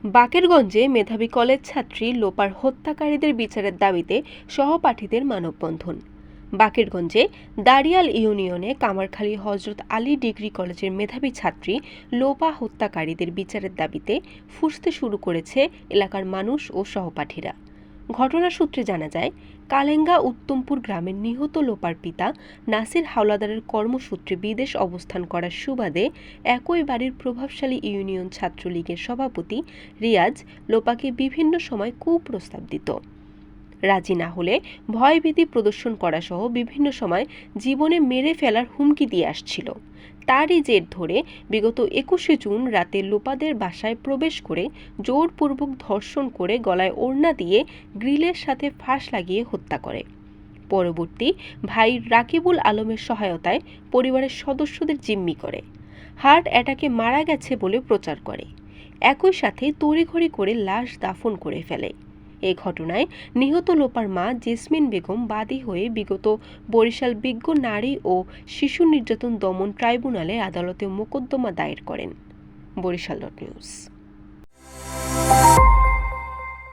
বাকেরগঞ্জে মেধাবী কলেজ ছাত্রী লোপার হত্যাকারীদের বিচারের দাবিতে সহপাঠীদের মানববন্ধন। বাকেরগঞ্জে দাড়িয়াল ইউনিয়নে কামারখালী হজরত আলী ডিগ্রি কলেজের মেধাবী ছাত্রী লোপা হত্যাকারীদের বিচারের দাবিতে ফুঁসতে শুরু করেছে এলাকার মানুষ ও সহপাঠীরা। ঘটনার সূত্রে জানা যায়, কালেঙ্গা উত্তমপুর গ্রামের নিহত লোপার পিতা নাসির হাওলাদারের কর্মসূত্রে বিদেশ অবস্থান করার সুবাদে একই বাড়ির প্রভাবশালী ইউনিয়ন ছাত্রলীগের সভাপতি রিয়াজ লোপাকে বিভিন্ন সময় কুপ্রস্তাব দিত। রাজি না হলে ভয়ভীতি প্রদর্শন করা সহ বিভিন্ন সময় জীবনে মেরে ফেলার হুমকি দিয়ে আসছিল। তারই জের ধরে বিগত ২১শে জুন রাতে লোপাদের বাসায় প্রবেশ করে জোরপূর্বক ধর্ষণ করে গলায় ওড়না দিয়ে গ্রিলের সাথে ফাঁস লাগিয়ে হত্যা করে। পরবর্তী ভাই রাকিবুল আলমের সহায়তায় পরিবারের সদস্যদের জিম্মি করে হার্ট অ্যাটাকে মারা গেছে বলে প্রচার করে। একই সাথে তড়িঘড়ি করে লাশ দাফন করে ফেলে। এ ঘটনায় নিহত লোপার মা জেসমিন বেগম বাদী হয়ে বিগত বরিশাল বিজ্ঞ নারী ও শিশু নির্যাতন দমন ট্রাইব্যুনালে আদালতে মোকদ্দমা দায়ের করেন। বরিশাল নিউজ।